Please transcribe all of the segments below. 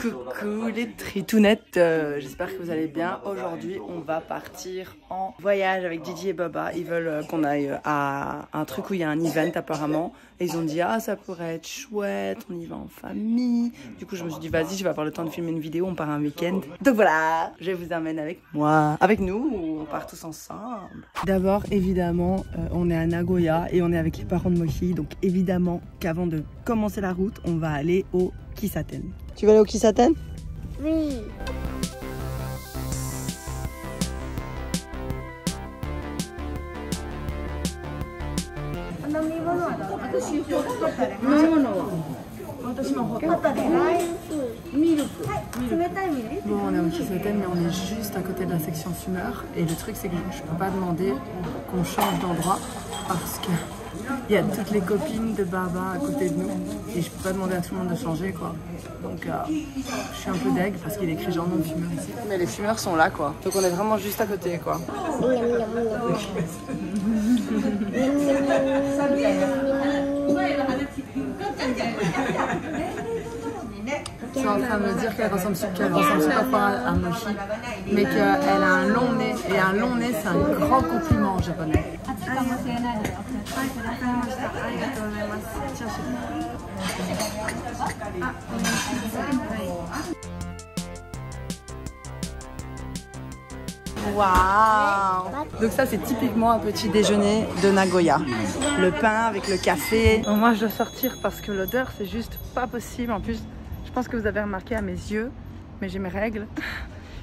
Coucou les tritounettes, j'espère que vous allez bien. Aujourd'hui on va partir en voyage avec Didi et Baba. Ils veulent qu'on aille à un truc où il y a un event apparemment. Et ils ont dit ah ça pourrait être chouette, on y va en famille. Du coup je me suis dit vas-y, je vais avoir le temps de filmer une vidéo, on part un week-end. Donc voilà, je vous emmène avec moi, avec nous, on part tous ensemble. D'abord évidemment on est à Nagoya et on est avec les parents de Mochi. Donc évidemment qu'avant de commencer la route, on va aller au Kisaten. Tu vas aller au Kisaten? Oui. Bon, on est au Kisaten, mais on est juste à côté de la section fumeur. Et le truc, c'est que je peux pas demander qu'on change d'endroit parce que il y a toutes les copines de Baba à côté de nous. Et je peux pas demander à tout le monde de changer, quoi. Donc, je suis un peu deg parce qu'il est écrit genre non fumeur ici. Mais les fumeurs sont là, quoi. Donc, on est vraiment juste à côté, quoi. Tu es en train de me dire qu'elle ressemble super fort à Mochi, mais qu'elle a un long nez. Et un long nez, c'est un grand compliment en japonais. Waouh! Donc ça c'est typiquement un petit déjeuner de Nagoya. Le pain avec le café. Bon, moi je dois sortir parce que l'odeur c'est juste pas possible. En plus je pense que vous avez remarqué à mes yeux, mais j'ai mes règles.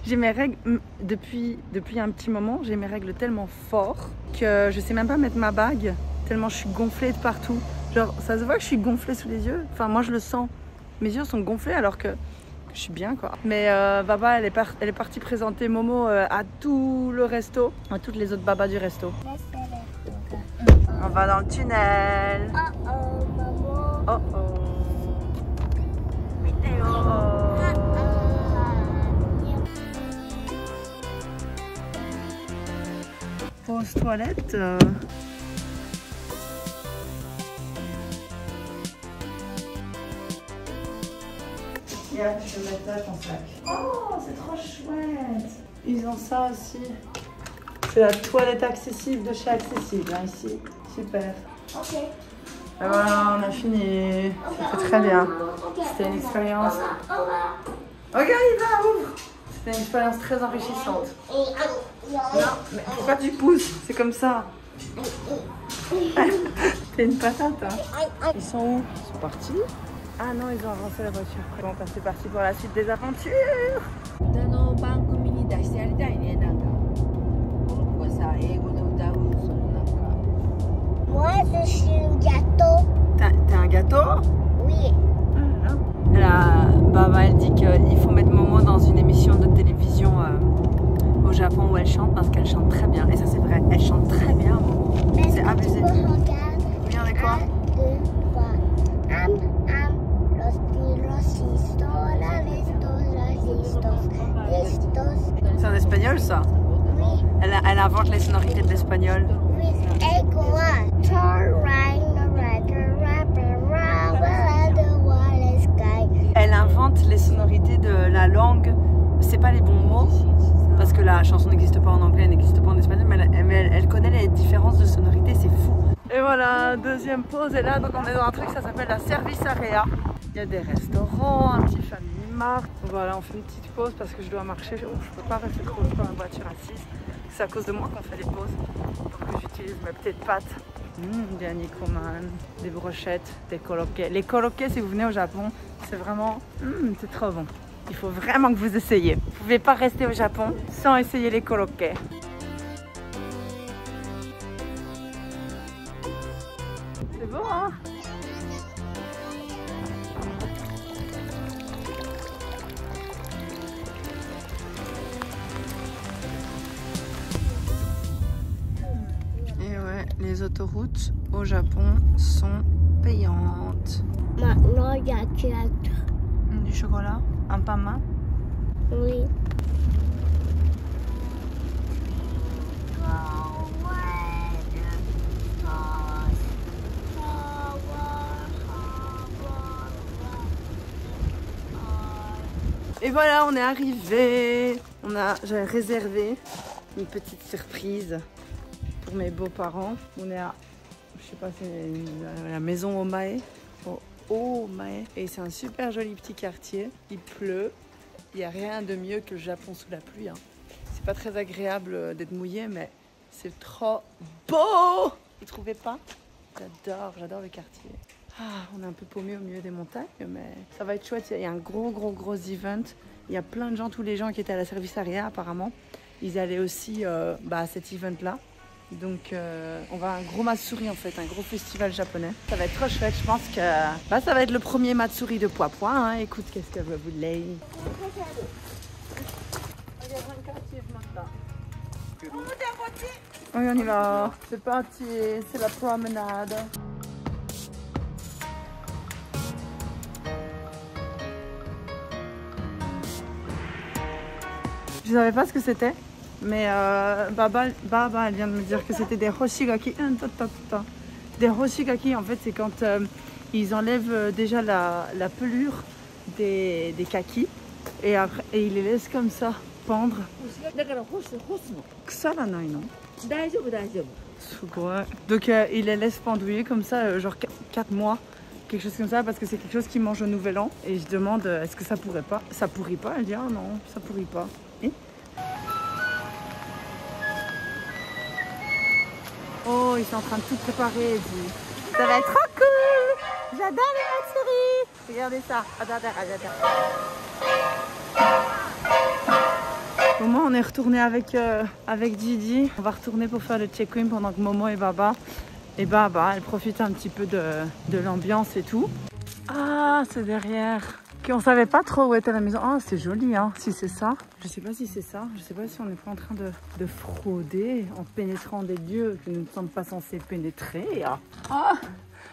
J'ai mes règles depuis un petit moment. J'ai mes règles tellement fort que je sais même pas mettre ma bague tellement je suis gonflée de partout. Genre ça se voit que je suis gonflée sous les yeux. Enfin moi je le sens. Mes yeux sont gonflés alors que je suis bien quoi. Mais Baba elle est partie présenter Momo à tout le resto, à toutes les autres babas du resto. On va dans le tunnel. Oh oh. Météo. Pause toilette. Regarde, je vais mettre là ton sac. Oh, c'est trop chouette. Ils ont ça aussi. C'est la toilette accessible de chez Accessible, hein, ici. Super. Ok. Et voilà, on a fini. C'est très bien. C'était une expérience. Ok, il va, ouvre. C'était une expérience très enrichissante. Non, mais pourquoi tu pousses? C'est comme ça. T'es une patate, hein. Ils sont où? Ils sont partis? Ah non, ils ont avancé la voiture. Bon, c'est parti pour la suite des aventures. Moi, je suis un gâteau. T'es un gâteau? Oui. Là, Baba, elle dit qu'il faut mettre Momo dans une émission de télévision au Japon où elle chante parce qu'elle chante très bien. Et ça, c'est vrai, elle chante très bien, Momo. C'est abusé. Oui, on est quoi? 1, 2, 3. C'est en espagnol, ça? Oui. Elle invente les sonorités de l'espagnol. Oui. Et quoi? Elle invente les sonorités de la langue. C'est pas les bons mots parce que la chanson n'existe pas en anglais, n'existe pas en espagnol, mais elle connaît les différences de sonorités, c'est fou. Et voilà, deuxième pause est là, donc on est dans un truc, ça s'appelle la service area. Il y a des restaurants, un petit family mart. Voilà, on fait une petite pause parce que je dois marcher. Oh, je peux pas rester trop longtemps dans la voiture assise. C'est à cause de moi qu'on fait les pauses. Donc j'utilise mes petites pattes. Des anikoman, des brochettes, des korokkés. Les korokkés, si vous venez au Japon, c'est vraiment... c'est trop bon. Il faut vraiment que vous essayiez. Vous pouvez pas rester au Japon sans essayer les korokkés. C'est beau, hein? Et ouais, les autoroutes au Japon sont payantes. Maintenant, il y a Du chocolat? Un pain main? Oui. Et voilà, on est arrivé. J'avais réservé une petite surprise pour mes beaux-parents. On est à, je sais pas, c'est la maison Omae. Omae. Et c'est un super joli petit quartier. Il pleut. Il n'y a rien de mieux que le Japon sous la pluie. Hein. C'est pas très agréable d'être mouillé, mais c'est trop beau. Vous trouvez pas? J'adore le quartier. Ah, on est un peu paumé au milieu des montagnes, mais ça va être chouette. Il y a un gros event. Il y a plein de gens, tous les gens qui étaient à la service-area apparemment. Ils allaient aussi à cet event-là. Donc on va à un gros Matsuri en fait, un gros festival japonais. Ça va être trop chouette, je pense que ça va être le premier Matsuri de Poipois. Hein. Écoute, qu'est-ce que vous voulez? Oui, on y va. C'est parti, c'est la promenade. Je savais pas ce que c'était, mais Baba elle vient de me dire que c'était des hoshigaki. Des hoshigaki, en fait, c'est quand ils enlèvent déjà la pelure des kakis et après ils les laissent comme ça pendre. Donc ils les laissent pendouiller comme ça, genre 4 mois. Quelque chose comme ça, parce que c'est quelque chose qui mange au nouvel an. Et je demande, est-ce que ça pourrait pas? Ça pourrit pas? Elle dit, ah non, ça pourrit pas. Et oh, ils sont en train de tout préparer. Ça va être trop cool! J'adore les Matsuri! Regardez ça. Au moins, on est retourné avec Didi. On va retourner pour faire le check-in pendant que Momo et Baba. Et Baba, elle profite un petit peu de l'ambiance et tout. Ah, c'est derrière. On savait pas trop où était la maison. Ah, c'est joli, hein, si c'est ça. Je sais pas si c'est ça. Je sais pas si on n'est pas en train de frauder en pénétrant des lieux que nous ne sommes pas censés pénétrer. Ah,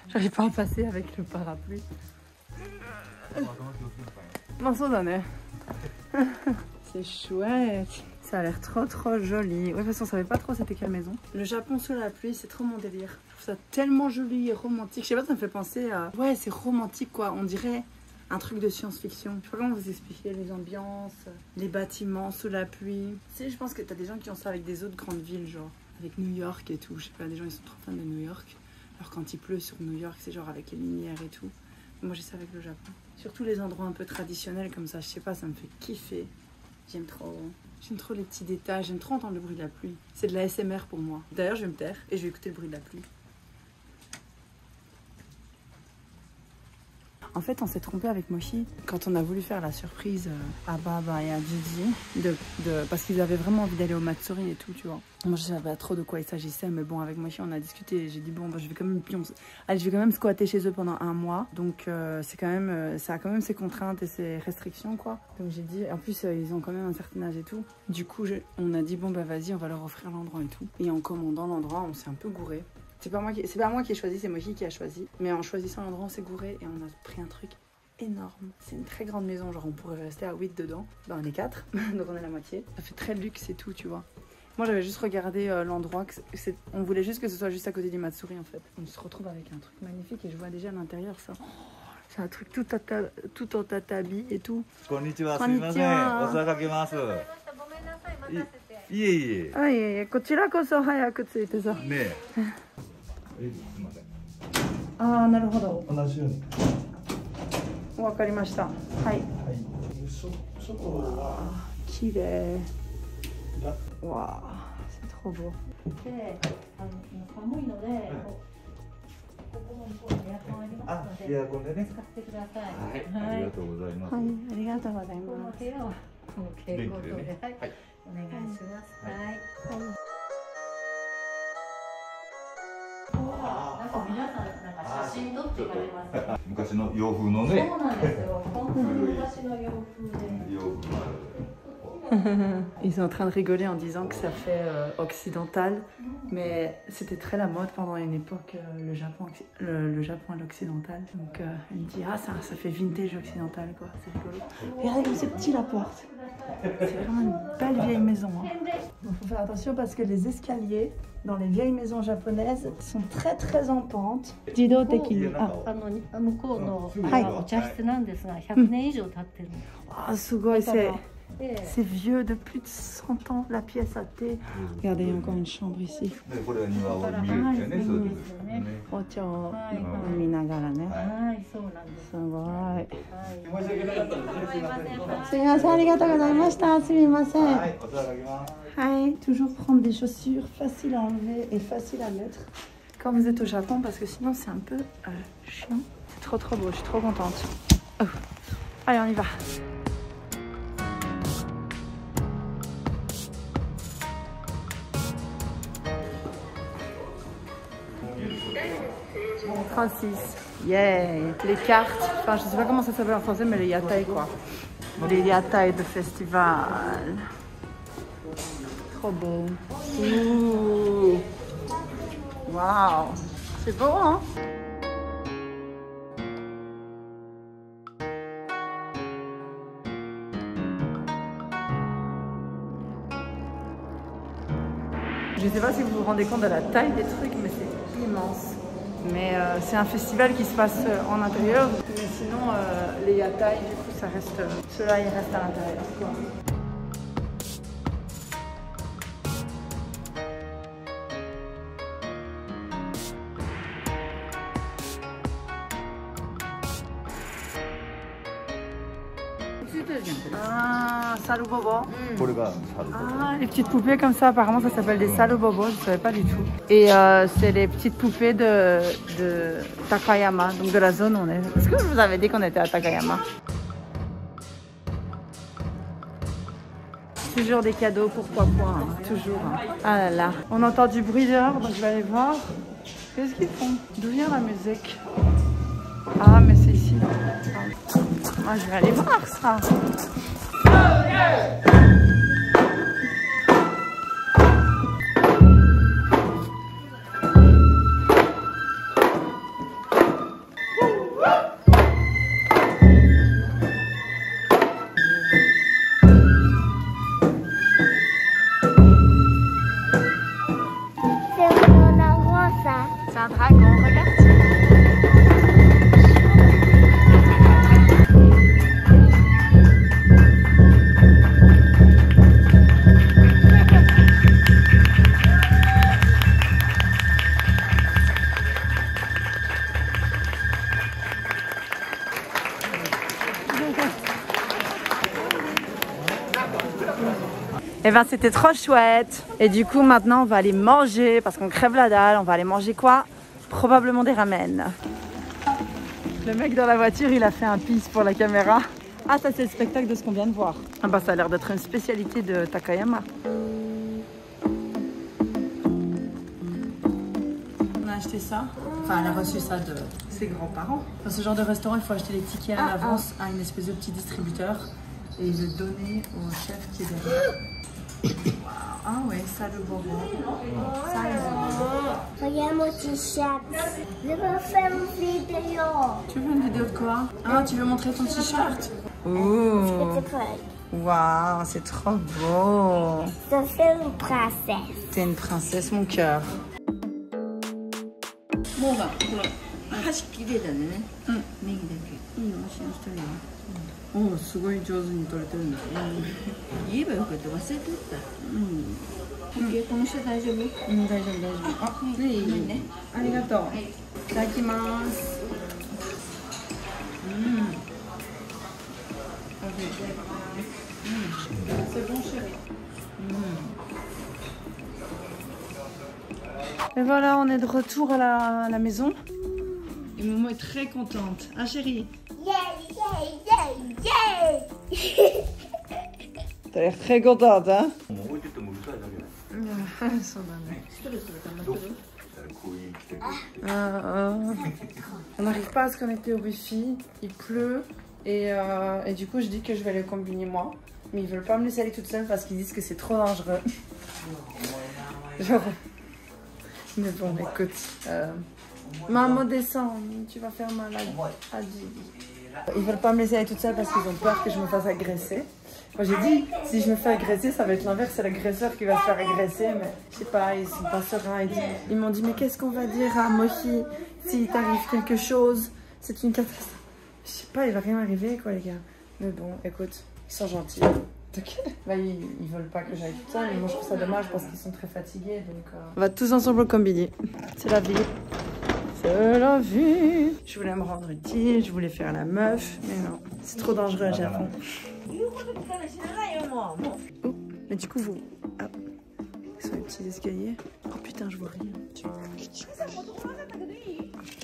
j'arrive pas à passer avec le parapluie. C'est chouette. Ça a l'air trop joli. Ouais, parce qu'on savait pas trop c'était quelle maison. Le Japon sous la pluie, c'est trop mon délire. Je trouve ça tellement joli et romantique. Je sais pas, ça me fait penser à... Ouais, c'est romantique quoi. On dirait un truc de science-fiction. Je sais pas comment vous expliquer les ambiances, les bâtiments sous la pluie. Tu sais, je pense que t'as des gens qui ont ça avec des autres grandes villes, genre avec New York et tout. Je sais pas, des gens ils sont trop fans de New York. Alors quand il pleut sur New York, c'est genre avec les lumières et tout. Moi j'ai ça avec le Japon. Surtout les endroits un peu traditionnels comme ça, je sais pas, ça me fait kiffer. J'aime trop. J'aime trop les petits détails, j'aime trop entendre le bruit de la pluie. C'est de la ASMR pour moi. D'ailleurs, je vais me taire et je vais écouter le bruit de la pluie. En fait, on s'est trompé avec Mochi quand on a voulu faire la surprise à Baba et à Didi parce qu'ils avaient vraiment envie d'aller au Matsuri et tout, tu vois. Moi, je savais pas trop de quoi il s'agissait, mais bon, avec Mochi, on a discuté et j'ai dit bon, bah, je vais quand même squatter chez eux pendant 1 mois. Donc, ça a quand même ses contraintes et ses restrictions, quoi. Donc, j'ai dit, en plus, ils ont quand même un certain âge et tout. Du coup, on a dit bon, bah vas-y, on va leur offrir l'endroit et tout. Et en commandant l'endroit, on s'est un peu gouré. C'est pas moi qui ai choisi, c'est Mochi qui a choisi. Mais en choisissant l'endroit, on s'est gouré et on a pris un truc énorme. C'est une très grande maison, genre on pourrait rester à 8 dedans. Bah on est 4, donc on est la moitié. Ça fait très luxe et tout, tu vois. Moi j'avais juste regardé l'endroit, on voulait juste que ce soit juste à côté du Matsuri en fait. On se retrouve avec un truc magnifique et je vois déjà à l'intérieur ça. Oh, c'est un truc tout en tatami et tout. Konnichiwa, Konnichiwa. お茶かけます。いえいえ。あ、いえいえ、こちらこそ早く着いてさ。ねえ。すみません。ああ、なるほど。同じように。わかりました。はい。はい。外は綺麗。わあ、c'est trop beau。で、寒いので、ここの向こうにエアコンありますので、エアコンでね。使ってください。はい。ありがとうございます。はい、ありがとうございこのます。部屋はこの蛍光灯で、はい、はい。お願いします。はい。なんか皆さんなんか写真撮って行かれます。昔の洋風のね。そうなんですよ。本当に昔の洋風で。洋風の。 Ils sont en train de rigoler en disant que ça fait occidental, mais c'était très la mode pendant une époque, le Japon à l'occidental. Donc elle me dit, ah ça fait vintage occidental quoi, c'est rigolo. Regardez comme c'est petit la porte. C'est vraiment une belle vieille maison. Hein. Donc faut faire attention parce que les escaliers dans les vieilles maisons japonaises sont très en pente. Jidoteki. Ah, 向こうのはいお茶室なんですが、100年以上経ってるんです。 ah, sugoi, c'est vieux de plus de 100 ans, la pièce à thé. Regardez, il y a encore une chambre ici. Ochaを見ながらね。はい、そうなんです。すごい。すみません、ありがとうございました。すみません。はい、toujours prendre des chaussures faciles à enlever et faciles à mettre quand vous êtes au Japon parce que sinon c'est un peu chiant. C'est trop beau, je suis trop contente. Oh. Allez, on y va. Francis. Yeah. Les cartes, enfin je sais pas comment ça s'appelle en français, mais les yatai quoi. Les yatai de festival. Trop beau. Ouh. Waouh. C'est beau hein? Je ne sais pas si vous vous rendez compte de la taille des trucs, mais c'est immense. Mais c'est un festival qui se passe en intérieur. Mais sinon, les yatai, du coup, ça reste. Ceux-là, ils restent à l'intérieur. Ah, salubobo. Ah, les petites poupées comme ça, apparemment ça s'appelle des salubobo, je ne savais pas du tout. Et c'est les petites poupées de Takayama, donc de la zone où on est. Est-ce que je vous avais dit qu'on était à Takayama? Toujours des cadeaux pour Papa, hein, toujours. Hein. Ah là là, on entend du bruit dehors, donc je vais aller voir. Qu'est-ce qu'ils font? D'où vient la musique? Ah, mais c'est ici. Ah, je vais aller voir ça. C'est un dragon, regarde. Et ben c'était trop chouette. Et du coup maintenant on va aller manger parce qu'on crève la dalle. On va aller manger quoi? Probablement des ramen. Le mec dans la voiture il a fait un pisse pour la caméra. Ah ça c'est le spectacle de ce qu'on vient de voir. Ah bah ça a l'air d'être une spécialité de Takayama. On a acheté ça. Enfin elle a reçu ça de ses grands-parents. Dans ce genre de restaurant il faut acheter les tickets à l'avance à une espèce de petit distributeur et le donner au chef qui est derrière. Ah ouais, ça le bonbon. Ça Regarde mon t-shirt. Je veux faire une vidéo. Tu veux une vidéo de quoi? Ah, tu veux montrer ton t-shirt? Ouh. Waouh, c'est trop beau. Je fais une princesse. T'es une princesse, mon cœur. Bon bah, oh, すごい上手に撮れてるんだ。言えばよかった忘れてた。この人大丈夫？大丈夫大丈夫。あ、いいね。ありがとう。いただきます。C'est bon chérie. Et voilà, on est de retour à la maison. Et maman est très contente. Hein chérie? T'as l'air très contente, hein? On n'arrive pas à se connecter au wifi, il pleut et du coup je dis que je vais aller combiner moi. Mais ils veulent pas me laisser aller toute seule parce qu'ils disent que c'est trop dangereux. Genre... Mais bon, écoute... Maman descend, tu vas faire mal à Didi. Ils veulent pas me laisser aller toute seule parce qu'ils ont peur que je me fasse agresser. Moi j'ai dit, si je me fais agresser, ça va être l'inverse, c'est l'agresseur qui va se faire agresser. Mais je sais pas, ils sont pas sereins. Ils m'ont dit, mais qu'est-ce qu'on va dire à Mochi s'il t'arrive quelque chose? C'est une catastrophe. Je sais pas, il va rien arriver quoi les gars. Mais bon, écoute, ils sont gentils. Donc, bah, ils veulent pas que j'aille toute seule, mais moi je trouve ça dommage parce qu'ils sont très fatigués. Donc, on va tous ensemble au combini. C'est la vie. C'est la vie. Je voulais me rendre utile, je voulais faire la meuf, mais non. C'est trop dangereux à Japon. Oh, mais du coup, vous... Ah, ils sont les petits escaliers. Oh putain, je vois rien.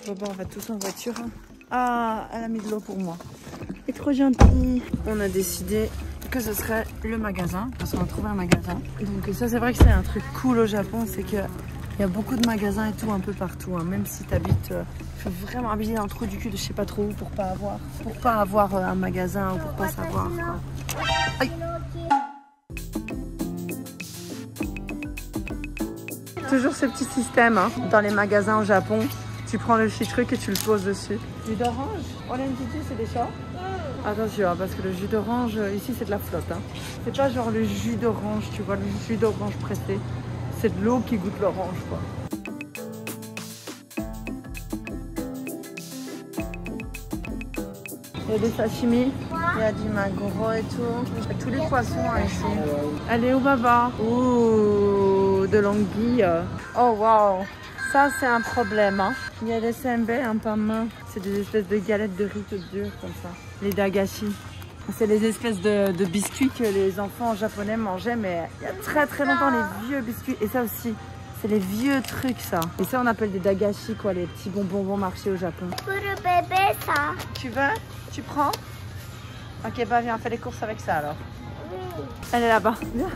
Bon, on va tous en voiture. Hein. Ah, elle a mis de l'eau pour moi. Elle est trop gentille. On a décidé que ce serait le magasin, parce qu'on a trouvé un magasin. Donc ça, c'est vrai que c'est un truc cool au Japon, c'est que il y a beaucoup de magasins et tout un peu partout. Hein. Même si tu habites, il faut vraiment habiter dans le trou du cul de je sais pas trop où pour pas avoir un magasin ou pour pas savoir. Aïe. Toujours ce petit système hein. Dans les magasins au Japon. Tu prends le petit truc et tu le poses dessus. Jus d'orange, c'est des chats. Attention, hein, parce que le jus d'orange, ici c'est de la flotte. Hein. C'est pas genre le jus d'orange, tu vois, le jus d'orange pressé. C'est de l'eau qui goûte l'orange, quoi. Il y a des sashimi, il y a du maguro et tout. Il y a tous les poissons hein, ici. Elle est où, Baba? Ouh, de l'anguille. Oh, waouh. Ça, c'est un problème. Hein. Il y a des senbei, un pain. C'est des espèces de galettes de riz toutes dures comme ça. Les dagashi. C'est les espèces de biscuits que les enfants japonais mangeaient, mais il y a très très longtemps, les vieux biscuits. Et ça aussi, c'est les vieux trucs, ça. Et ça, on appelle des dagashi, quoi, les petits bonbons bon marché au Japon. Pour le bébé, ça. Tu veux? Tu prends? Ok, bah viens, fais les courses avec ça, alors. Oui. Elle est là-bas. Viens.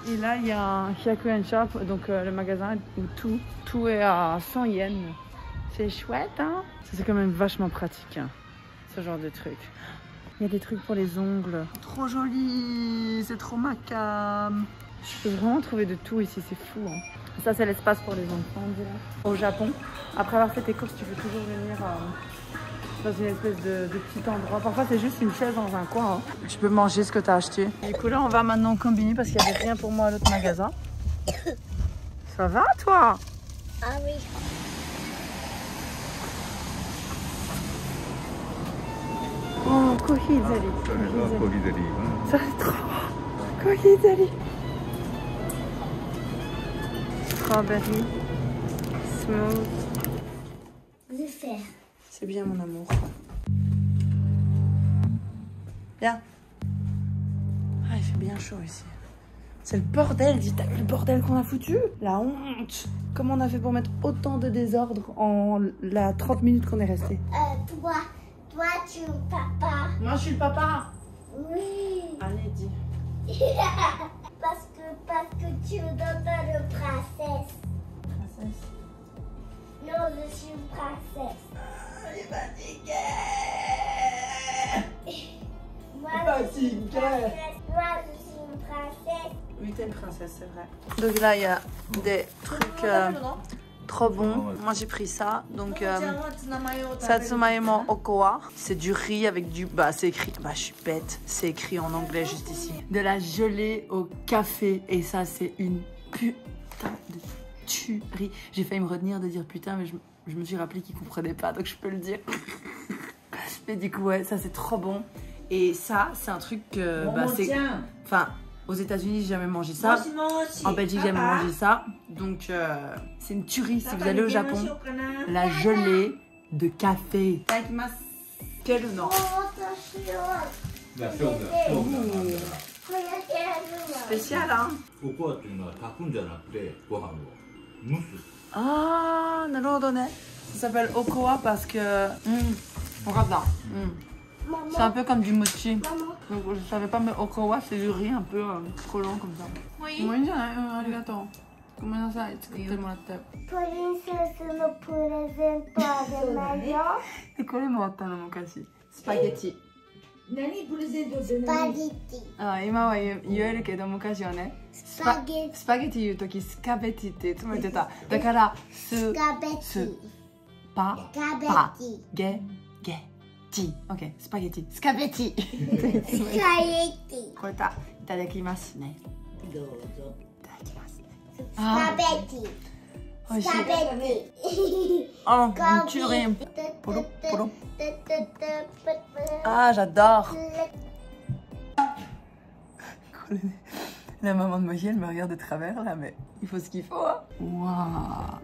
Et là, il y a un Hyakuen Shop, donc le magasin où tout est à 100 yens. C'est chouette, hein? C'est quand même vachement pratique, hein, ce genre de truc. Il y a des trucs pour les ongles. Trop joli, c'est trop macam. Je peux vraiment trouver de tout ici, c'est fou. Hein. Ça, c'est l'espace pour les enfants, on dirait. Au Japon, après avoir fait tes courses, tu peux toujours venir dans une espèce de petit endroit. Parfois, c'est juste une chaise dans un coin. Hein. Tu peux manger ce que tu as acheté. Du coup, là, on va maintenant au combini parce qu'il n'y avait rien pour moi à l'autre magasin. Ça va, toi? Ah oui. Oh, kohizari. Ça, c'est trop bon. Kohizari. Strawberry. Smooth. Je vais faire. C'est bien, mon amour. Viens. Ah, il fait bien chaud ici. C'est le bordel, dis, t'as vu le bordel qu'on a foutu? La honte. Comment on a fait pour mettre autant de désordre en la 30 minutes qu'on est resté? Toi, tu es le papa. Moi, je suis le papa. Oui. Allez, dis. parce que tu es dans le princesse. Princesse. Non, je suis une princesse. Elle est fatiguée. Moi, Fatiguée. Moi, je suis une princesse. Oui, t'es une princesse, c'est vrai. Donc là, il y a des trucs trop bons. Moi, j'ai pris ça. Donc, Satsumaimo Okowa. C'est du riz avec du... Bah, c'est écrit... Bah, je suis bête. C'est écrit en anglais juste ici. De la gelée au café. Et ça, c'est une putain de tuerie. J'ai failli me retenir de dire putain, mais je me suis rappelé qu'il comprenait pas. Donc, je peux le dire. Mais du coup, ouais, ça, c'est trop bon. Et ça, c'est un truc que... Bah, c'est... Enfin... Aux États-Unis, j'ai jamais mangé ça. En Belgique, j'ai jamais mangé ça. Donc, c'est une tuerie si vous allez au Japon. La gelée de café. Quel nom? Spécial, hein? Ah, naruhodo ne. Ça s'appelle Okowa parce que... regarde là. C'est un peu comme du mochi. Donc, je savais pas, mais Okowa, c'est du riz un peu collant comme ça. Oui. Oui, arigato. Gomenasai, tsukutte moratte. Princesse no presento ademayo. Et quoi les moratta no mokashi? Spaghetti. 何プレゼントってスパ何？ゲティ。今は言えるけど昔はねスパゲティ。スパゲティ言う時スカベティっていつも言ってた。だからスカベティ。パスカベテパィ。ゲゲチ。オッケースパゲティスカベティ。スパゲティ。これだ。いただきますね。どうぞ。いただきますね。スパベティ。美味しい。スカベティ。あ、tu rien. Polo, polo. Ah, j'adore. La maman de Mochi, elle me regarde de travers là, mais il faut ce qu'il faut. Hein. Waouh. Ah,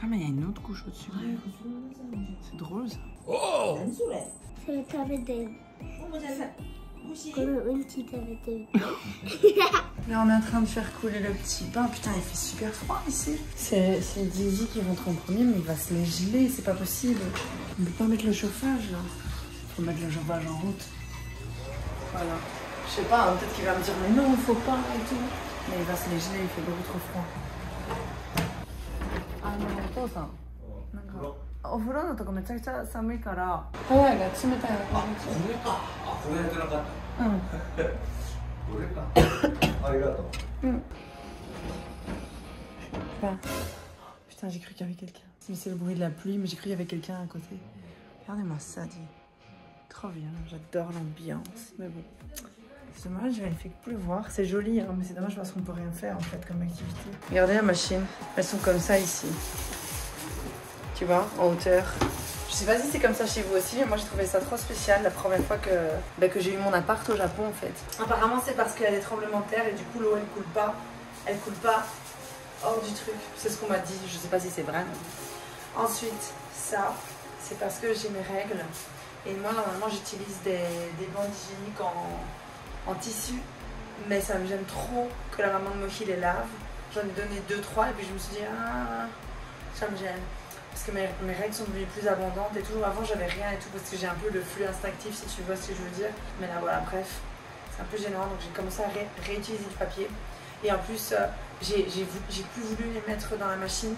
mais il y a une autre couche au-dessus. C'est drôle ça. 何それ？それ食べてる。ももちゃんさ、欲しい？このうんち食べてる。 Là, on est en train de faire couler le petit pain. Putain, il fait super froid ici. C'est Dizzy qui rentre en premier, mais il va se les geler, c'est pas possible. On peut pas mettre le chauffage là. Faut mettre le chauffage en route. Voilà. Je sais pas, hein, peut-être qu'il va me dire, mais non, faut pas et tout. Mais il va se les geler, il fait beaucoup trop froid. Ah non, attends ça. お風呂のとこめちゃくちゃ寒いから部屋が冷たいの感じ。これか。あ、これやってなかった。うん。これか。ありがとう。うん。Putain, j'ai cru qu'il y avait quelqu'un. C'est le bruit de la pluie, mais j'ai cru qu'il y avait quelqu'un à côté. Regardez-moi ça, dit. Trop bien, j'adore l'ambiance. Mais bon, c'est dommage, il ne fait que pleuvoir. C'est joli, hein, mais c'est dommage parce qu'on peut rien faire en fait comme activité. Regardez la machine, elles sont comme ça ici. Tu vois, en hauteur. Je sais pas si c'est comme ça chez vous aussi, mais moi j'ai trouvé ça trop spécial la première fois que j'ai eu mon appart au Japon en fait. Apparemment c'est parce qu'il y a des tremblements de terre et du coup l'eau elle coule pas hors du truc. C'est ce qu'on m'a dit, je sais pas si c'est vrai. Mais... Ensuite, ça, c'est parce que j'ai mes règles. Et moi normalement j'utilise des bandes hygiéniques en tissu, mais ça me gêne trop que la maman de Mochi les lave. J'en ai donné 2-3 et puis je me suis dit ah, ça me gêne. Parce que mes règles sont devenues plus abondantes et tout. Avant j'avais rien et tout parce que j'ai un peu le flux instinctif si tu vois ce que je veux dire. Mais là voilà, bref, c'est un peu gênant donc j'ai commencé à réutiliser du papier. Et en plus j'ai plus voulu les mettre dans la machine.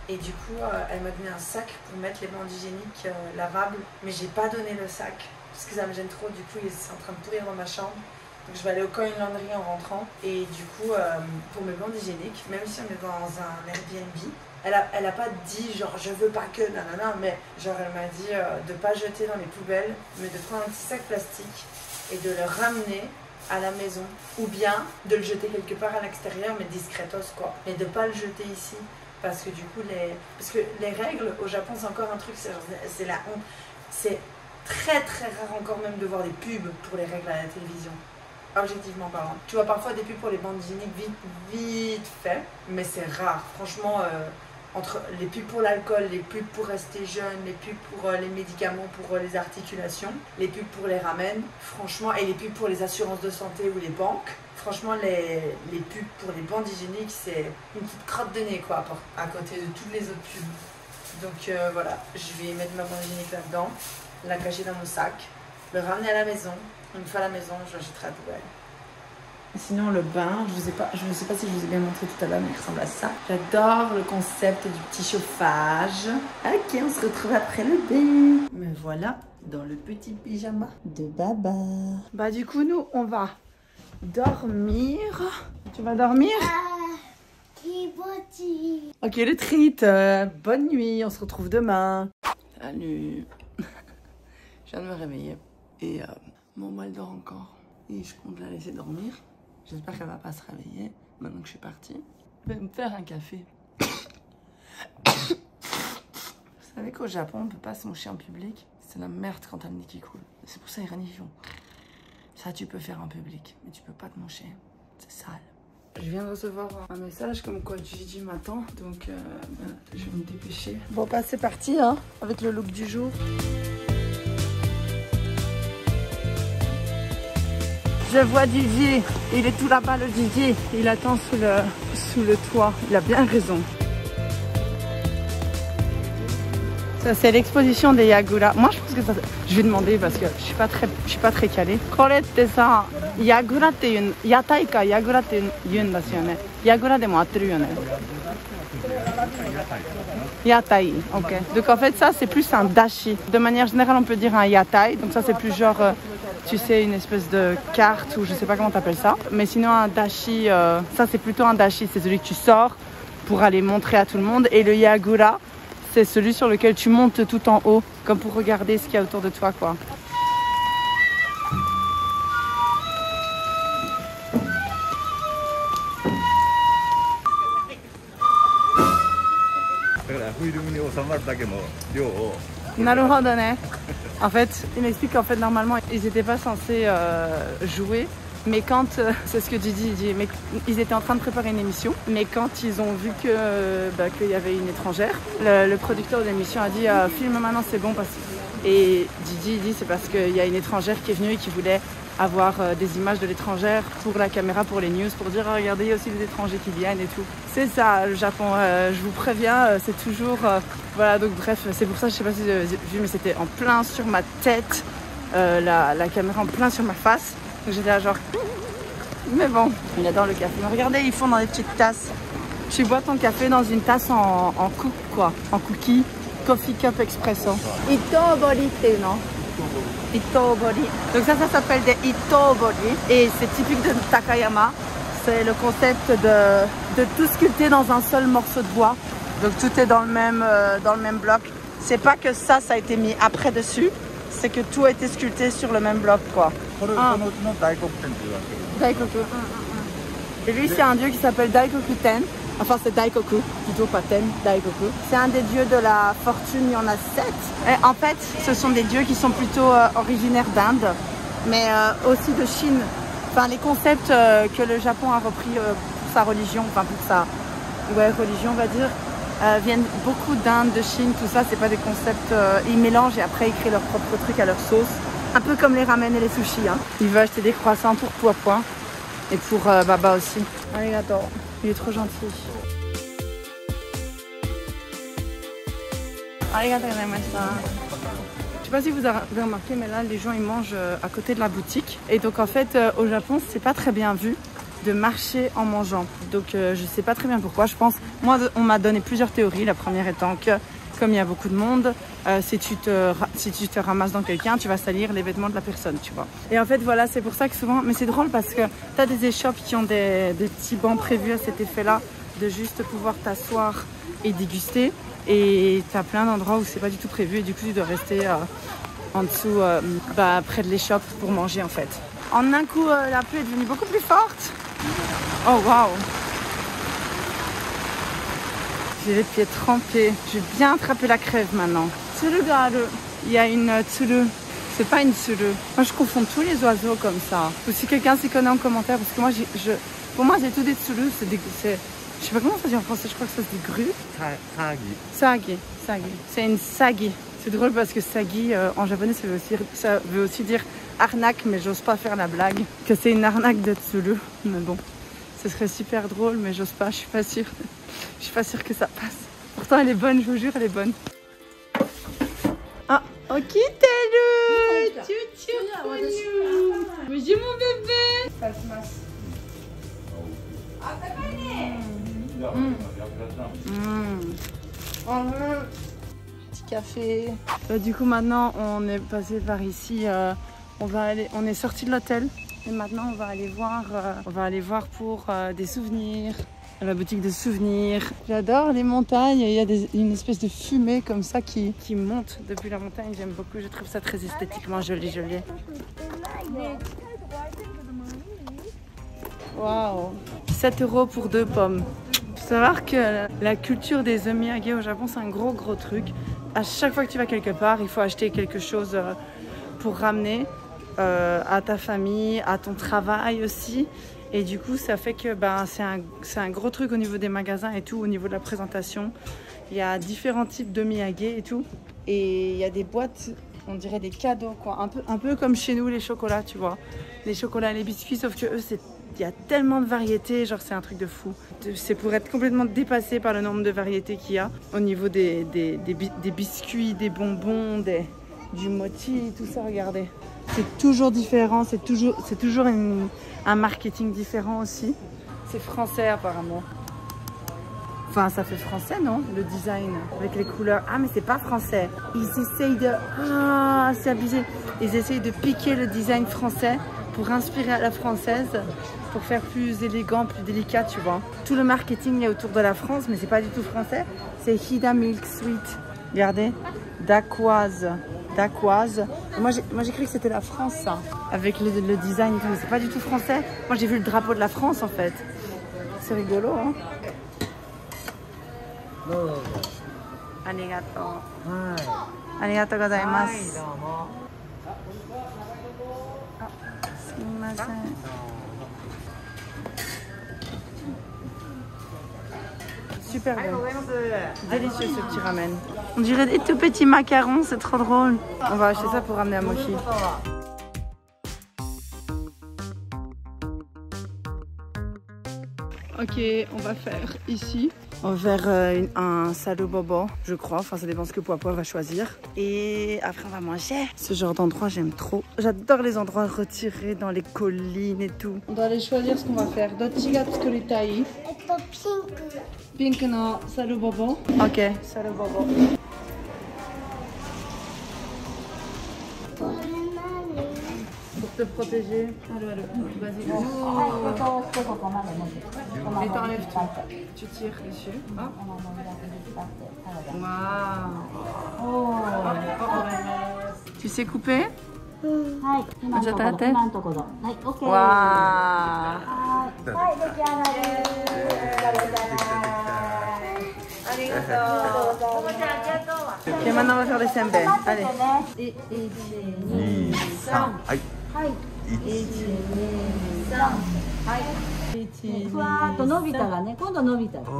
Et du coup elle m'a donné un sac pour mettre les bandes hygiéniques lavables. Mais j'ai pas donné le sac parce que ça me gêne trop. Du coup c'est en train de pourrir dans ma chambre. Donc je vais aller au Coin Laundry en rentrant. Et du coup pour mes bandes hygiéniques, même si on est dans un Airbnb, elle a pas dit genre je veux pas que nanana, mais genre elle m'a dit de pas jeter dans les poubelles, mais de prendre un petit sac plastique et de le ramener à la maison, ou bien de le jeter quelque part à l'extérieur, mais discretos quoi, mais de pas le jeter ici, parce que du coup les règles au Japon c'est encore un truc, c'est la honte, c'est très très rare encore même de voir des pubs pour les règles à la télévision. Objectivement parlant. Tu vois parfois des pubs pour les bandes hygiéniques vite fait, mais c'est rare. Franchement, entre les pubs pour l'alcool, les pubs pour rester jeune, les pubs pour les médicaments, pour les articulations, les pubs pour les ramen, franchement, et les pubs pour les assurances de santé ou les banques, franchement, les pubs pour les bandes hygiéniques, c'est une petite crotte de nez, quoi, à côté de toutes les autres pubs. Donc voilà, je vais mettre ma bande hygiénique là-dedans, la cacher dans mon sac, le ramener à la maison. Une fois à la maison, je le jetterai à la poubelle. Sinon, le bain, je ne sais pas si je vous ai bien montré tout à l'heure, mais il ressemble à ça. J'adore le concept du petit chauffage. Ok, on se retrouve après le bain. Me voilà dans le petit pyjama de Baba. Bah du coup, nous, on va dormir. Tu vas dormir? Ok, le treat. Bonne nuit, on se retrouve demain. Salut. Je viens de me réveiller et maman elle dort encore. Et je compte la laisser dormir. J'espère qu'elle va pas se réveiller maintenant que je suis partie. Je vais me faire un café. Vous savez qu'au Japon, on peut pas se moucher en public. C'est la merde quand t'as le nez qui coule. C'est pour ça ils renifient. Ça, tu peux faire en public, mais tu peux pas te moucher. C'est sale. Je viens de recevoir un message comme quoi Gigi m'attend. Donc, je vais me dépêcher. Bon, bah c'est parti, hein, avec le look du jour. Je vois Gigi, il est tout là-bas le Gigi, il attend sous le toit, il a bien raison. Ça c'est l'exposition des Yagura. Moi je pense que ça, je vais demander parce que je suis pas très calée. Korette ça, Yagura te yun, yatai ka Yagura te yun dasu yo ne. Yagura de mo atteru yo ne. Yatai, ok. Donc en fait ça c'est plus un dashi. De manière générale on peut dire un yatai. Donc ça c'est plus genre, tu sais, une espèce de carte ou je sais pas comment t'appelles ça. Mais sinon un dashi, ça c'est plutôt un dashi. C'est celui que tu sors pour aller montrer à tout le monde. Et le yagura, c'est celui sur lequel tu montes tout en haut. Comme pour regarder ce qu'il y a autour de toi quoi. Naruhodone. En fait, il m'explique qu'en fait normalement ils n'étaient pas censés jouer, mais quand c'est ce que Didi dit, mais ils étaient en train de préparer une émission, mais quand ils ont vu que qu'il y avait une étrangère, le producteur de l'émission a dit filme maintenant c'est bon parce que... Et Didi dit c'est parce qu'il y a une étrangère qui est venue et qui voulait avoir des images de l'étrangère pour la caméra, pour les news, pour dire regardez il y a aussi des étrangers qui viennent et tout. C'est ça le Japon, je vous préviens, c'est toujours voilà. Donc bref, c'est pour ça, je sais pas si vous avez vu, mais c'était en plein sur ma tête, la caméra en plein sur ma face, donc j'étais là genre mais bon, il adore le café. Mais regardez, ils font dans des petites tasses. Tu bois ton café dans une tasse en coupe quoi, en cookie, coffee cup espresso. Itobori, non? Itobori. Donc ça s'appelle des Itobori et c'est typique de Takayama. C'est le concept de tout sculpter dans un seul morceau de bois. Donc tout est dans le même bloc. C'est pas que ça a été mis après dessus, c'est que tout a été sculpté sur le même bloc quoi. Daikoku. Et lui c'est un dieu qui s'appelle Daikoku-ten. Enfin c'est Daikoku, plutôt pas Ten, Daikoku. C'est un des dieux de la fortune, il y en a 7. Et en fait, ce sont des dieux qui sont plutôt originaires d'Inde, mais aussi de Chine. Enfin les concepts que le Japon a repris pour sa religion, enfin pour sa religion on va dire, viennent beaucoup d'Inde, de Chine, tout ça, c'est pas des concepts, ils mélangent et après ils créent leur propre truc à leur sauce. Un peu comme les ramen et les sushis. Hein. Il veut acheter des croissants pour Poipoin et pour Baba aussi. Arigato. Il est trop gentil. Arigato gozaimashita. Je sais pas si vous avez remarqué, mais là les gens ils mangent à côté de la boutique. Et donc en fait au Japon c'est pas très bien vu de marcher en mangeant. Donc je sais pas très bien pourquoi. Je pense, moi on m'a donné plusieurs théories. La première étant que comme il y a beaucoup de monde, si tu te ramasses dans quelqu'un, tu vas salir les vêtements de la personne, tu vois. Et en fait voilà, c'est pour ça que souvent, mais c'est drôle parce que tu as des échoppes qui ont des petits bancs prévus à cet effet là, de juste pouvoir t'asseoir et déguster. Et tu as plein d'endroits où c'est pas du tout prévu et du coup tu dois rester en dessous, près de l'échoppe pour manger en fait. En un coup la pluie est devenue beaucoup plus forte. Oh waouh! J'ai les pieds trempés. Je vais bien attraper la crève maintenant. Tsurugaru. Il y a une tsuru. C'est pas une tsuru. Moi, je confonds tous les oiseaux comme ça. Ou si quelqu'un s'y connaît en commentaire, parce que moi, pour moi, c'est tout des tsuru. Je sais pas comment ça se dit en français. Je crois que ça se dit grue. Sagi. C'est une sagi. C'est drôle parce que sagi, en japonais, ça veut aussi dire arnaque, mais j'ose pas faire la blague. Que c'est une arnaque de tsuru. Mais bon, ce serait super drôle, mais j'ose pas. Je suis pas sûre. Je suis pas sûre que ça passe. Pourtant elle est bonne, je vous jure, elle est bonne. Ah, ok Taru. Mais j'ai mon bébé. Petit café. Du coup maintenant on est passé par ici. On est sorti de l'hôtel. Et maintenant on va aller voir pour des souvenirs. La boutique de souvenirs. J'adore les montagnes. Il y a une espèce de fumée comme ça qui monte depuis la montagne. J'aime beaucoup. Je trouve ça très esthétiquement joli. Waouh. 7 € pour 2 pommes. Il faut savoir que la culture des omiyage au Japon, c'est un gros truc. À chaque fois que tu vas quelque part, il faut acheter quelque chose pour ramener à ta famille, à ton travail aussi. Et du coup, ça fait que c'est un gros truc au niveau des magasins et tout, au niveau de la présentation. Il y a différents types de miyage et tout. Et il y a des boîtes, on dirait des cadeaux, quoi. Un peu comme chez nous, les chocolats, tu vois. Les chocolats et les biscuits, sauf que eux, il y a tellement de variétés, genre c'est un truc de fou. C'est pour être complètement dépassé par le nombre de variétés qu'il y a. Au niveau des biscuits, des bonbons, du mochi, tout ça, regardez. C'est toujours différent, c'est toujours un marketing différent aussi. C'est français apparemment. Enfin, ça fait français, non? Le design, avec les couleurs. Ah, mais c'est pas français. Ils essayent de... Ah, c'est abusé. Ils essayent de piquer le design français pour inspirer à la française, pour faire plus élégant, plus délicat, tu vois. Tout le marketing est autour de la France, mais c'est pas du tout français. C'est Hida Milk Sweet. Regardez. Dacquoise. Dacquoise. Moi, j'ai cru que c'était la France, ça. Avec le design et tout. C'est pas du tout français. Moi, j'ai vu le drapeau de la France, en fait. C'est rigolo, hein? Arigato. Arigato gozaimasu. Sumimasen. Super bon. Délicieux ce petit ramen. On dirait des tout petits macarons, c'est trop drôle. On va acheter ça pour ramener à Mochi. Ok, on va faire ici. On va faire un salou bobo, je crois. Enfin, ça dépend ce que Papa va choisir. Et après, on va manger. Ce genre d'endroit, j'aime trop. J'adore les endroits retirés dans les collines et tout. On doit aller choisir ce qu'on va faire. Dochiga tsukuritai. Pink no salou bobo. Ok, salou bobo. Pour te protéger. Allô, vas-y. Et t'enlèves tout. Tu tires dessus. Hop. Waouh. Tu sais couper? Waouh. Et maintenant on va faire les senbei. Allez. 2、3、はい。ふわーっと伸びたらね、今度伸びたら、そこ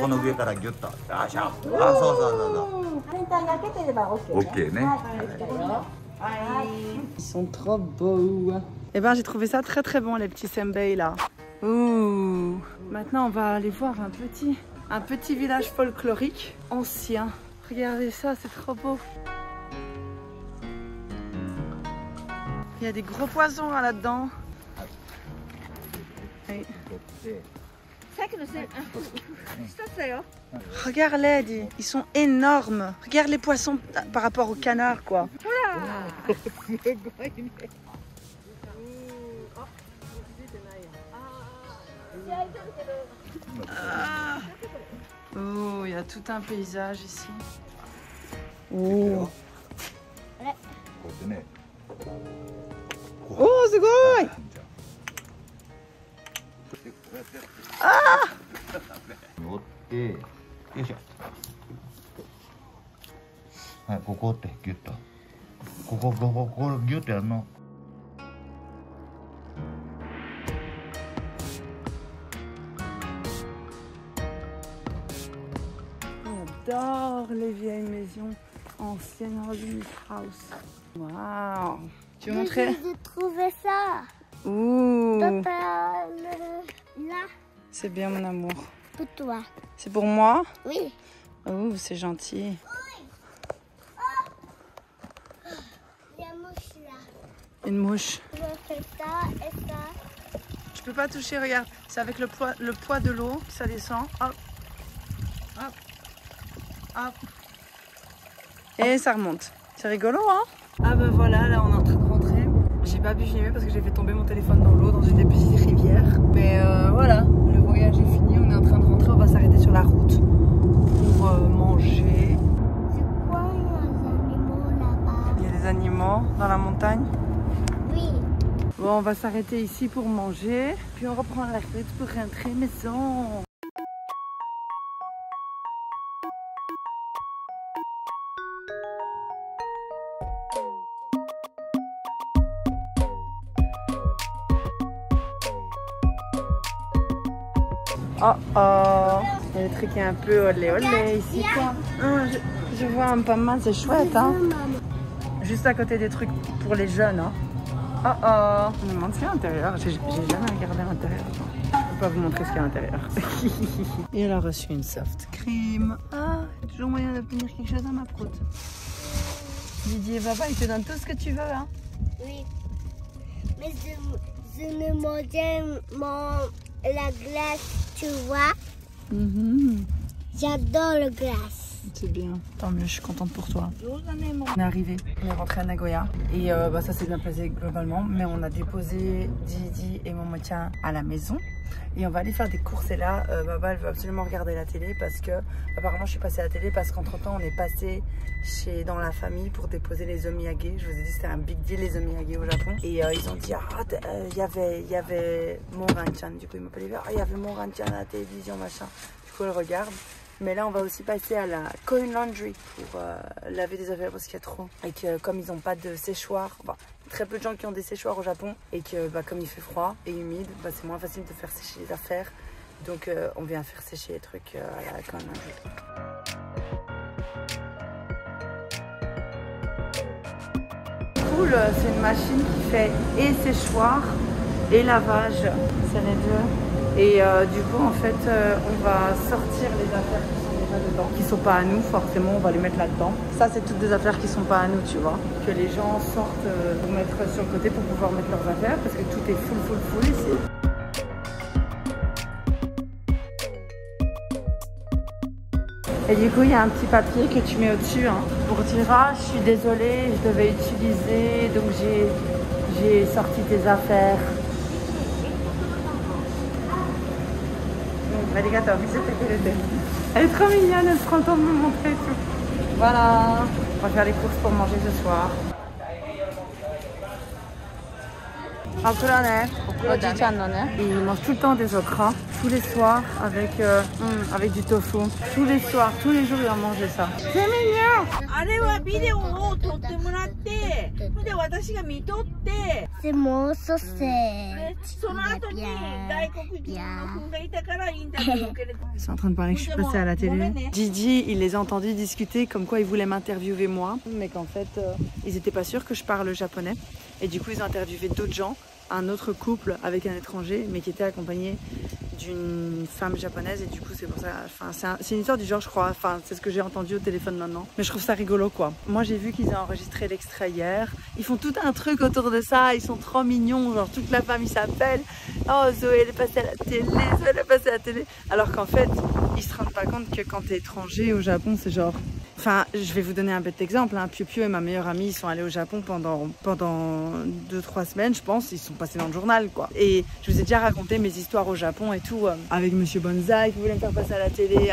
の上からギュッと。あ、そうそうそうそう。全体焼けてれば OK ね。OK ね。Ils sont trop beaux. Eh ben, j'ai trouvé ça très très bon, les petits senbei là. Ouh. Maintenant, on va aller voir un petit village folklorique ancien. Regardez ça, c'est trop beau. Il y a des gros poissons là-dedans. Oui. Regarde-les, ils sont énormes. Regarde les poissons par rapport aux canards, quoi. Ah. Oh, il y a tout un paysage ici. Oh, oh, c'est quoi? Ah! 乗って、よいしょ。はい、ここってギュッと。ここギュッとやるの。J'adore les vieilles maisons anciennes Rodin's House. Waouh! Tu veux montrer? J'ai trouvé ça. Ouh! Papa, là, C'est bien mon amour. pour toi. C'est pour moi? Oui. Oh, c'est gentil. Il y a une mouche là. Une mouche. Je fais ça et ça. Je peux pas toucher, regarde. C'est avec le poids de l'eau que ça descend. Hop. Hop. Hop. Et ça remonte. C'est rigolo, hein? Ah ben voilà, là on est en train de rentrer. J'ai pas pu filmer parce que j'ai fait tomber mon téléphone dans l'eau, dans une des petites rivières. Mais voilà, le voyage est fini. On est en train de rentrer. On va s'arrêter sur la route pour manger. C'est quoi les animaux là-bas? Il y a des animaux dans la montagne. Oui. Bon, on va s'arrêter ici pour manger. Puis on reprend la route pour rentrer maison. Oh oh, il y a des trucs un peu olé olé ici quoi. Je vois un pas mal, c'est chouette hein. Juste à côté des trucs pour les jeunes hein. Oh oh, je me demande ce qu'il y a à l'intérieur, j'ai jamais regardé à l'intérieur. Je peux pas vous montrer ce qu'il y a à l'intérieur. Et elle a reçu une soft cream. Ah, il y a toujours moyen d'obtenir quelque chose à ma proute. Didier papa il te donne tout ce que tu veux hein. Oui. Mais je ne mangeais la glace, tu vois. J'adore le glace. C'est bien, tant mieux, je suis contente pour toi. On est arrivé, on est rentré à Nagoya et ça s'est bien passé globalement, mais on a déposé Didi et Momo-chan à la maison et on va aller faire des courses. Et là, Baba elle veut absolument regarder la télé parce que apparemment je suis passée à la télé parce qu'entre temps on est passé dans la famille pour déposer les omiyage. Je vous ai dit c'était un big deal les omiyage au Japon et ils ont dit il y avait Moran-chan, du coup ils m'appelaient il y avait Moran-chan à la télévision machin, du coup elle regarde. Mais là, on va aussi passer à la coin laundry pour laver des affaires parce qu'il y a trop. Et que comme ils n'ont pas de séchoir, enfin, très peu de gens qui ont des séchoirs au Japon. Et que comme il fait froid et humide, c'est moins facile de faire sécher les affaires. Donc on vient faire sécher les trucs à la coin laundry. Cool, c'est une machine qui fait et séchoir et lavage. C'est les deux. Et du coup, en fait, on va sortir les affaires qui sont déjà dedans, qui sont pas à nous, forcément, on va les mettre là-dedans. Ça, c'est toutes des affaires qui sont pas à nous, tu vois. Que les gens sortent pour mettre sur le côté pour pouvoir mettre leurs affaires, parce que tout est full ici. Et du coup, il y a un petit papier que tu mets au-dessus pour dire « Ah, je suis désolée, je devais utiliser, donc j'ai sorti tes affaires. » Elle est trop mignonne, elle prend le temps de me montrer tout. Voilà, on va faire les courses pour manger ce soir. Il mange tout le temps des okras, tous les soirs avec du tofu. Tous les soirs, tous les jours il va manger ça. C'est mignon. C'est mon sausage. Ils sont en train de parler que je suis passée à la télé. Didi, il les a entendus discuter comme quoi ils voulaient m'interviewer moi, mais qu'en fait, ils n'étaient pas sûrs que je parle japonais. Et du coup, ils ont interviewé d'autres gens, un autre couple avec un étranger, mais qui était accompagné d'une femme japonaise. Et du coup, c'est pour ça, enfin, c'est une histoire du genre, je crois. Enfin, c'est ce que j'ai entendu au téléphone maintenant. Mais je trouve ça rigolo, quoi. Moi, j'ai vu qu'ils ont enregistré l'extrait hier. Ils font tout un truc autour de ça. Ils sont trop mignons. Genre, toute la famille s'appelle. Oh, Zoé, elle est passée à la télé. Zoé, elle est passée à la télé. Alors qu'en fait, ils se rendent pas compte que quand t'es étranger au Japon, c'est genre... Enfin, je vais vous donner un petit exemple. Pio Pio et ma meilleure amie, ils sont allés au Japon pendant 2-3 semaines, je pense. Ils sont passés dans le journal, quoi. Et je vous ai déjà raconté mes histoires au Japon et tout, avec Monsieur Bonsaï qui voulait me faire passer à la télé,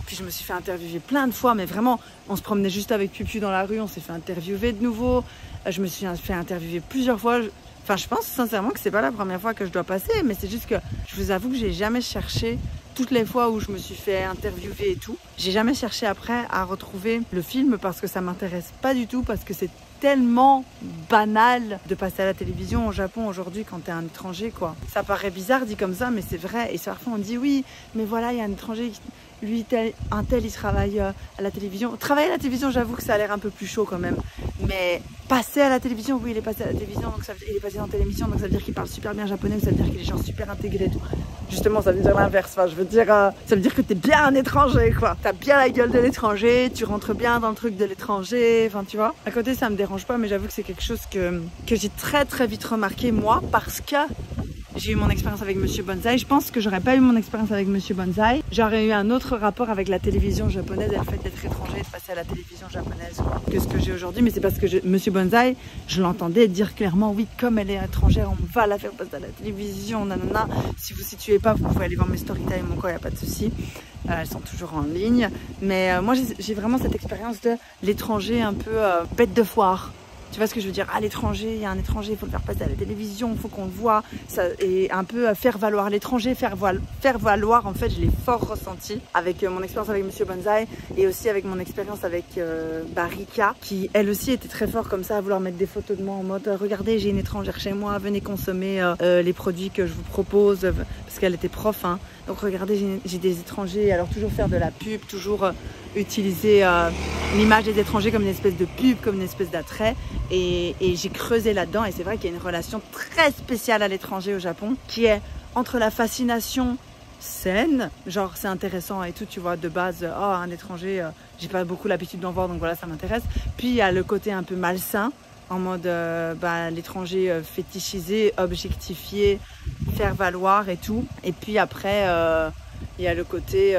puis je me suis fait interviewer plein de fois, mais vraiment, on se promenait juste avec Pio Pio dans la rue, on s'est fait interviewer de nouveau. Je me suis fait interviewer plusieurs fois. Enfin, je pense sincèrement que c'est pas la première fois que je dois passer, mais c'est juste que je vous avoue que j'ai jamais cherché. Toutes les fois où je me suis fait interviewer et tout, j'ai jamais cherché après à retrouver le film parce que ça m'intéresse pas du tout, parce que c'est tellement banal de passer à la télévision au Japon aujourd'hui quand t'es un étranger, quoi. Ça paraît bizarre dit comme ça, mais c'est vrai. Et parfois on dit oui, mais voilà, il y a un étranger, lui, un tel, il travaille à la télévision. Travailler à la télévision, j'avoue que ça a l'air un peu plus chaud quand même. Mais passer à la télévision, oui, il est passé à la télévision, donc il est passé dans télévision, donc ça veut dire qu'il parle super bien japonais, ça veut dire qu'il est gens super intégrés et tout. Justement, ça veut dire l'inverse. Enfin, je veux dire, ça veut dire que t'es bien un étranger, quoi. T'as bien la gueule de l'étranger, tu rentres bien dans le truc de l'étranger, enfin, tu vois. À côté, ça me dérange pas, mais j'avoue que c'est quelque chose que j'ai très vite remarqué, moi, parce que j'ai eu mon expérience avec Monsieur Bonsaï. Je pense que j'aurais pas eu mon expérience avec Monsieur Bonsaï. J'aurais eu un autre rapport avec la télévision japonaise et le fait d'être étranger et de passer à la télévision japonaise que ce que j'ai aujourd'hui. Mais c'est parce que Monsieur Bonsaï, je l'entendais dire clairement, oui, comme elle est étrangère, on va la faire passer à la télévision, nanana. Si vous ne situez pas, vous pouvez aller voir mes story time, mon quoi, il n'y a pas de souci. Elles sont toujours en ligne. Mais moi, j'ai vraiment cette expérience de l'étranger un peu bête de foire. Tu vois ce que je veux dire? À l'étranger, il y a un étranger, il faut le faire passer à la télévision, il faut qu'on le voit. Ça, et un peu faire valoir l'étranger, faire valoir, en fait, je l'ai fort ressenti avec mon expérience avec Monsieur Bonsaï et aussi avec mon expérience avec Rika, qui elle aussi était très fort comme ça à vouloir mettre des photos de moi en mode regardez, j'ai une étrangère chez moi, venez consommer les produits que je vous propose, parce qu'elle était prof, hein. Donc regardez, j'ai des étrangers, alors toujours faire de la pub, toujours utiliser l'image des étrangers comme une espèce de pub, comme une espèce d'attrait. Et j'ai creusé là-dedans et c'est vrai qu'il y a une relation très spéciale à l'étranger au Japon qui est entre la fascination saine, genre c'est intéressant et tout, tu vois, de base, oh un étranger, j'ai pas beaucoup l'habitude d'en voir donc voilà, ça m'intéresse. Puis il y a le côté un peu malsain, en mode l'étranger fétichisé, objectifié, faire valoir et tout. Et puis après Il y a le côté...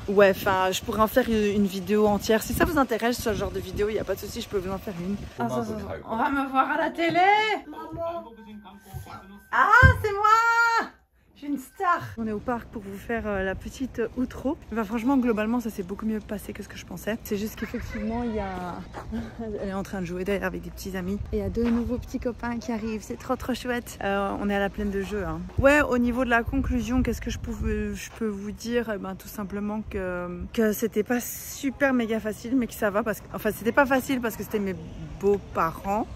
Ouais, enfin, je pourrais en faire une vidéo entière. Si ça vous intéresse, ce genre de vidéo, il n'y a pas de souci, je peux vous en faire une. Ah, ça. On va me voir à la télé. Maman. Ah, c'est moi! Je suis une star! On est au parc pour vous faire la petite outro. Enfin, franchement, globalement, ça s'est beaucoup mieux passé que ce que je pensais. C'est juste qu'effectivement, il y a... Elle est en train de jouer d'ailleurs avec des petits amis. Et il y a 2 nouveaux petits copains qui arrivent. C'est trop chouette. On est à la plaine de jeu. Hein. Ouais, au niveau de la conclusion, qu'est-ce que je peux vous dire? Eh ben, tout simplement que c'était pas super méga facile, mais que ça va. Enfin, c'était pas facile parce que c'était mes beaux-parents.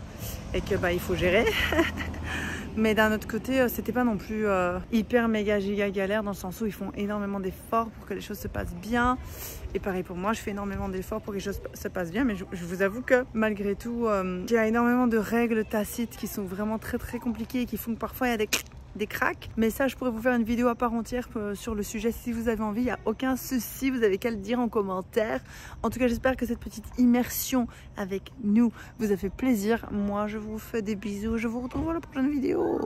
Et que bah il faut gérer. Mais d'un autre côté, c'était pas non plus hyper méga giga galère dans le sens où ils font énormément d'efforts pour que les choses se passent bien. Et pareil pour moi, je fais énormément d'efforts pour que les choses se passent bien. Mais je vous avoue que malgré tout, il y a énormément de règles tacites qui sont vraiment très compliquées et qui font que parfois il y a des cracks. Mais ça, je pourrais vous faire une vidéo à part entière sur le sujet si vous avez envie. Il n'y a aucun souci, vous avez qu'à le dire en commentaire. En tout cas, j'espère que cette petite immersion avec nous vous a fait plaisir. Moi, je vous fais des bisous. Je vous retrouve à la prochaine vidéo.